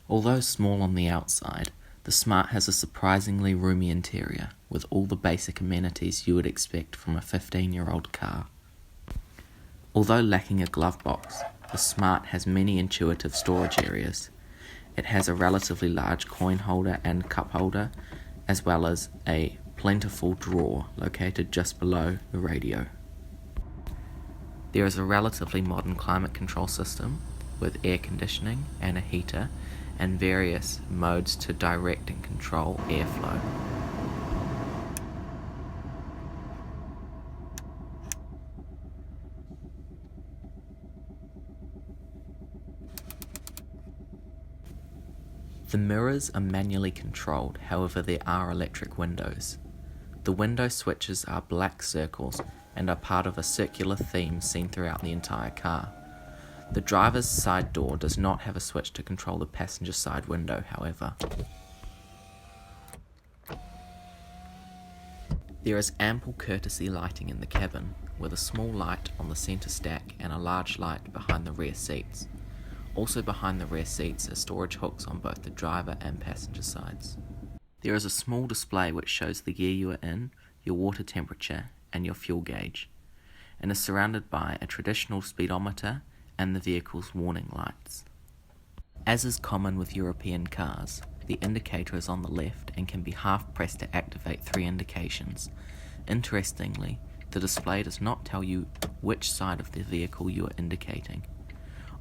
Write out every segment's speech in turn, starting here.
Although small on the outside, the Smart has a surprisingly roomy interior, with all the basic amenities you would expect from a 15-year-old car. Although lacking a glove box, the Smart has many intuitive storage areas. It has a relatively large coin holder and cup holder, as well as a plentiful drawer located just below the radio. There is a relatively modern climate control system with air conditioning and a heater, and various modes to direct and control airflow. The mirrors are manually controlled, however there are electric windows. The window switches are black circles and are part of a circular theme seen throughout the entire car. The driver's side door does not have a switch to control the passenger side window, however. There is ample courtesy lighting in the cabin, with a small light on the centre stack and a large light behind the rear seats. Also behind the rear seats are storage hooks on both the driver and passenger sides. There is a small display which shows the year you are in, your water temperature, and your fuel gauge, and is surrounded by a traditional speedometer and the vehicle's warning lights. As is common with European cars, the indicator is on the left and can be half pressed to activate 3 indications. Interestingly, the display does not tell you which side of the vehicle you are indicating.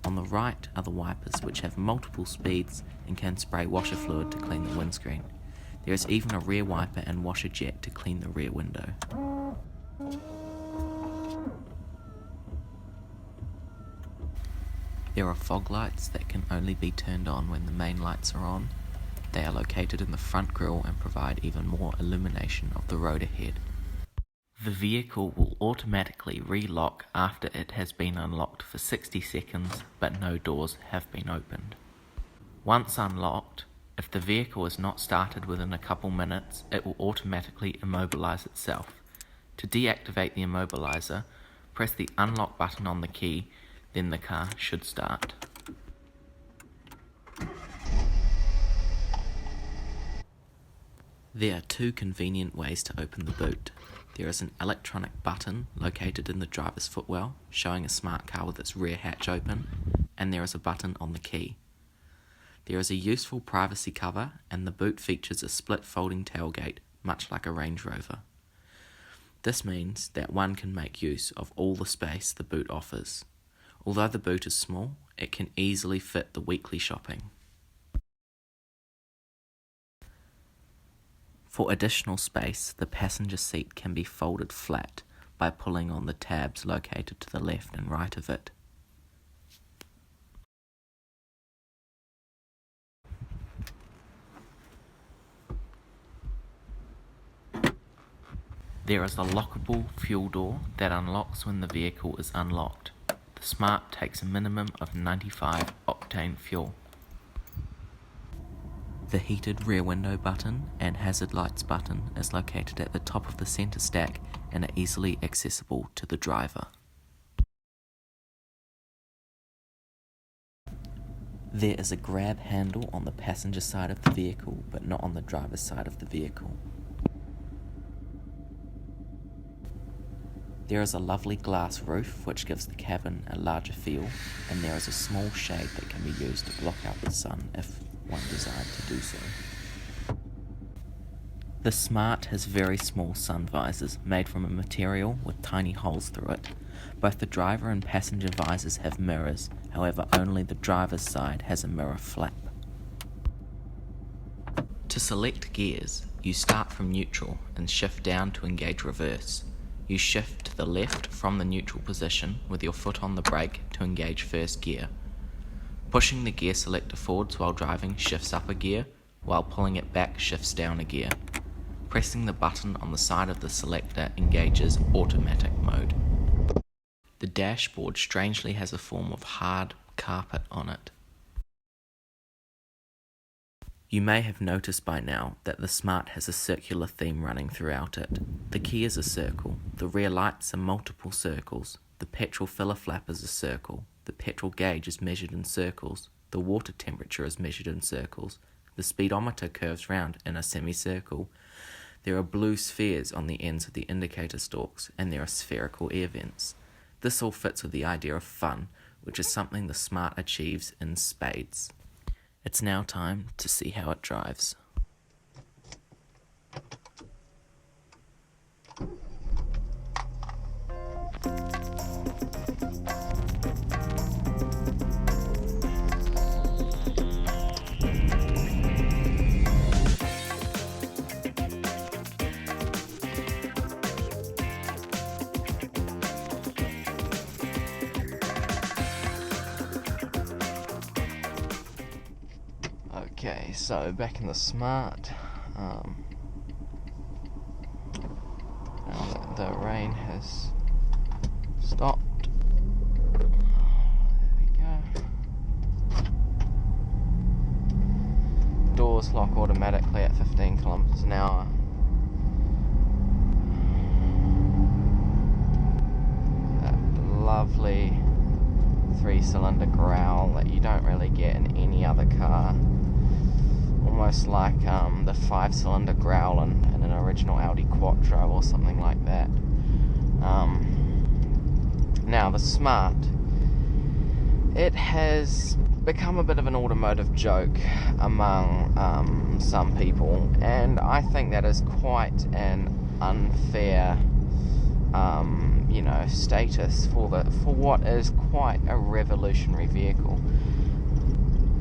On the right are the wipers, which have multiple speeds and can spray washer fluid to clean the windscreen. There is even a rear wiper and washer jet to clean the rear window. There are fog lights that can only be turned on when the main lights are on. They are located in the front grille and provide even more illumination of the road ahead. The vehicle will automatically re-lock after it has been unlocked for 60 seconds, but no doors have been opened. Once unlocked, if the vehicle is not started within a couple minutes, it will automatically immobilize itself. To deactivate the immobilizer, press the unlock button on the key, then the car should start. There are 2 convenient ways to open the boot. There is an electronic button located in the driver's footwell, showing a smart car with its rear hatch open, and there is a button on the key. There is a useful privacy cover, and the boot features a split folding tailgate, much like a Range Rover. This means that one can make use of all the space the boot offers. Although the boot is small, it can easily fit the weekly shopping. For additional space, the passenger seat can be folded flat by pulling on the tabs located to the left and right of it. There is a lockable fuel door that unlocks when the vehicle is unlocked. The Smart takes a minimum of 95 octane fuel. The heated rear window button and hazard lights button is located at the top of the centre stack and are easily accessible to the driver. There is a grab handle on the passenger side of the vehicle, but not on the driver's side of the vehicle. There is a lovely glass roof which gives the cabin a larger feel, and there is a small shade that can be used to block out the sun if one desired to do so. The Smart has very small sun visors made from a material with tiny holes through it. Both the driver and passenger visors have mirrors, however only the driver's side has a mirror flap. To select gears, you start from neutral and shift down to engage reverse. You shift to the left from the neutral position with your foot on the brake to engage first gear. Pushing the gear selector forwards while driving shifts up a gear, while pulling it back shifts down a gear. Pressing the button on the side of the selector engages automatic mode. The dashboard strangely has a form of hard carpet on it. You may have noticed by now that the Smart has a circular theme running throughout it. The key is a circle, the rear lights are multiple circles, the petrol filler flap is a circle, the petrol gauge is measured in circles, the water temperature is measured in circles, the speedometer curves round in a semicircle. There are blue spheres on the ends of the indicator stalks, and there are spherical air vents. This all fits with the idea of fun, which is something the Smart achieves in spades. It's now time to see how it drives. Okay, so back in the Smart, now that the rain has stopped, there we go. Doors lock automatically at 15 kilometers an hour. That lovely 3-cylinder growl that you don't really get in any other car. Almost like the 5-cylinder growl in an original Audi Quattro or something like that. Now the Smart, it has become a bit of an automotive joke among some people, and I think that is quite an unfair status for what is quite a revolutionary vehicle.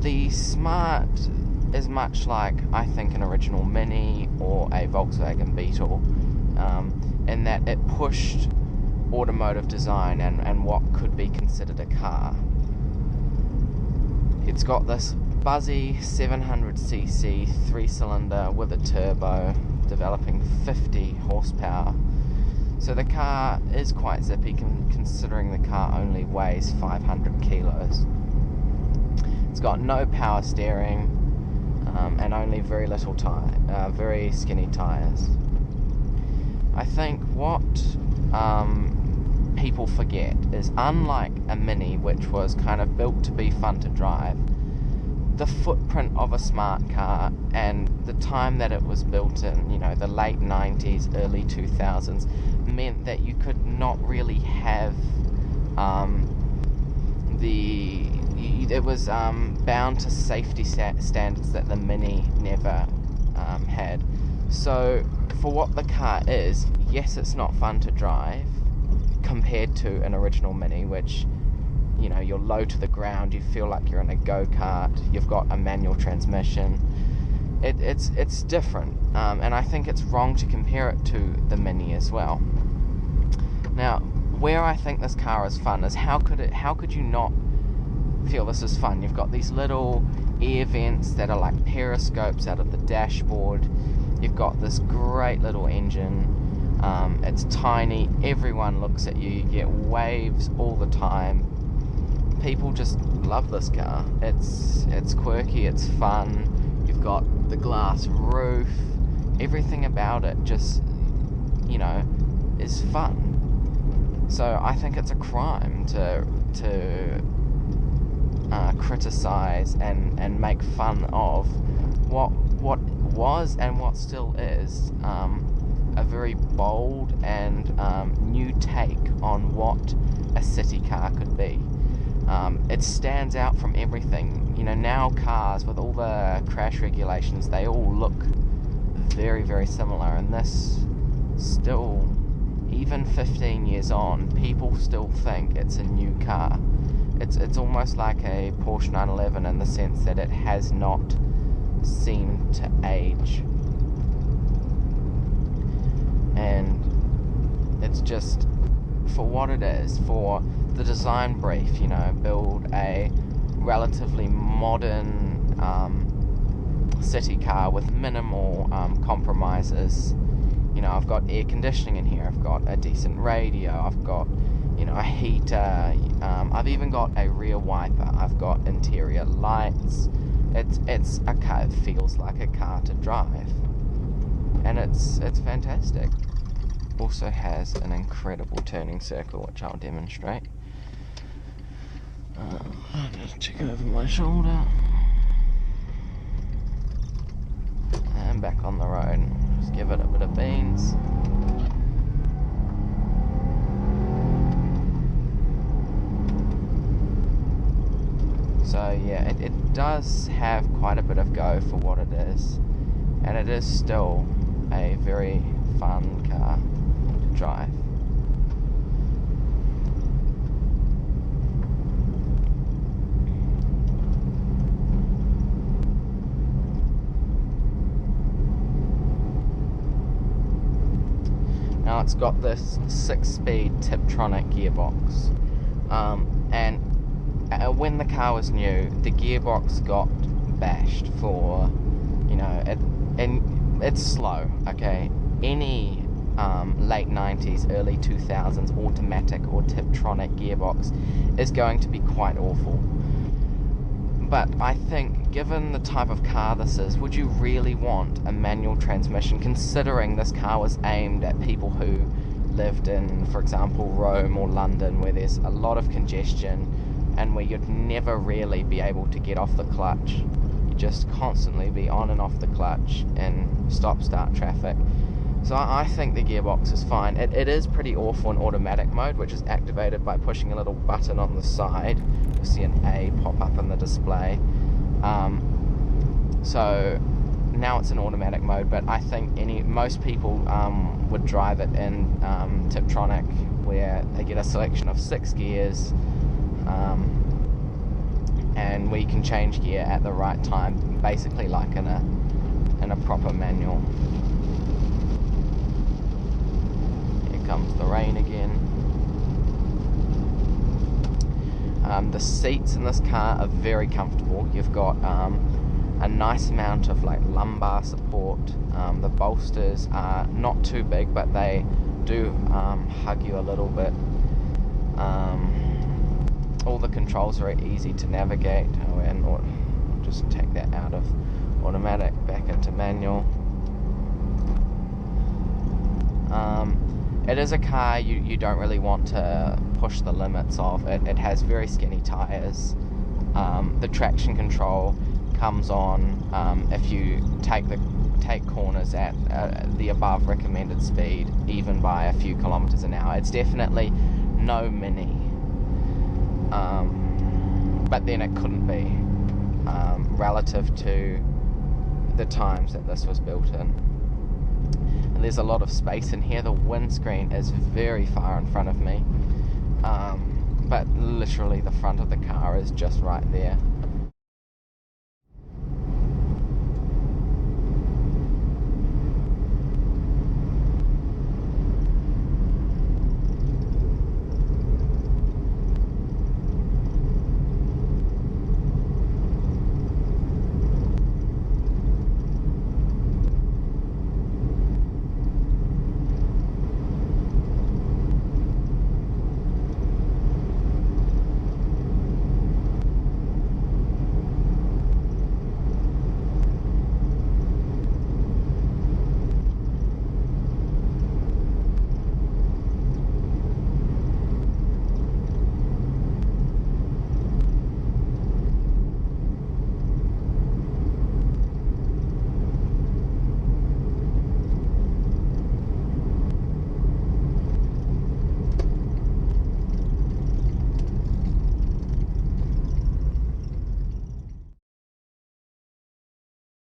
The Smart is much like, I think, an original Mini or a Volkswagen Beetle, in that it pushed automotive design and what could be considered a car. It's got this buzzy 700cc 3-cylinder with a turbo, developing 50 horsepower. So the car is quite zippy, considering the car only weighs 500 kilos. It's got no power steering, and only very little very skinny tires. I think what people forget is, unlike a Mini, which was kind of built to be fun to drive, the footprint of a Smart car and the time that it was built in, the late 90s, early 2000s, meant that you could not really have it was bound to safety standards that the Mini never had. So for what the car is, yes, it's not fun to drive compared to an original Mini, which, you're low to the ground, you feel like you're in a go-kart, you've got a manual transmission. It's different, and I think it's wrong to compare it to the Mini as well. Now, where I think this car is fun is, how could you not feel this is fun? You've got these little air vents that are like periscopes out of the dashboard. You've got this great little engine. It's tiny. Everyone looks at you. You get waves all the time. People just love this car. It's quirky. It's fun. You've got the glass roof. Everything about it just, is fun. So I think it's a crime to criticize and make fun of what was and what still is a very bold and new take on what a city car could be. It stands out from everything. Now cars, with all the crash regulations, they all look very, very similar, and this still, even 15 years on, people still think it's a new car. It's almost like a Porsche 911 in the sense that it has not seemed to age. And it's just, for what it is, for the design brief, build a relatively modern city car with minimal compromises. I've got air conditioning in here, I've got a decent radio, I've got a heater, I've even got a rear wiper, I've got interior lights. It's a car. It feels like a car to drive, and it's fantastic. Also has an incredible turning circle, which I'll demonstrate. I'll just check over my shoulder and back on the road. Just give it a bit of beans. So yeah, it does have quite a bit of go for what it is, and it is still a very fun car to drive. Now it's got this 6-speed Tiptronic gearbox, and when the car was new, the gearbox got bashed for, and it's slow, okay? Any late 90s, early 2000s automatic or Tiptronic gearbox is going to be quite awful. But I think, given the type of car this is, would you really want a manual transmission, considering this car was aimed at people who lived in, for example, Rome or London, where there's a lot of congestion and where you'd never really be able to get off the clutch. You'd just constantly be on and off the clutch in stop-start traffic. So I think the gearbox is fine. It is pretty awful in automatic mode, which is activated by pushing a little button on the side. You'll see an A pop up in the display. So now it's in automatic mode, but I think most people would drive it in Tiptronic, where they get a selection of 6 gears, and we can change gear at the right time, basically like in a proper manual. Here comes the rain again. The seats in this car are very comfortable. You've got a nice amount of lumbar support. The bolsters are not too big, but they do hug you a little bit. All the controls are easy to navigate, and I'll just take that out of automatic, back into manual. It is a car you don't really want to push the limits of. It has very skinny tyres. The traction control comes on if you take corners at the above recommended speed, even by a few kilometers an hour. It's definitely no Mini, but then it couldn't be relative to the times that this was built in. And there's a lot of space in here. The windscreen is very far in front of me, but literally the front of the car is just right there.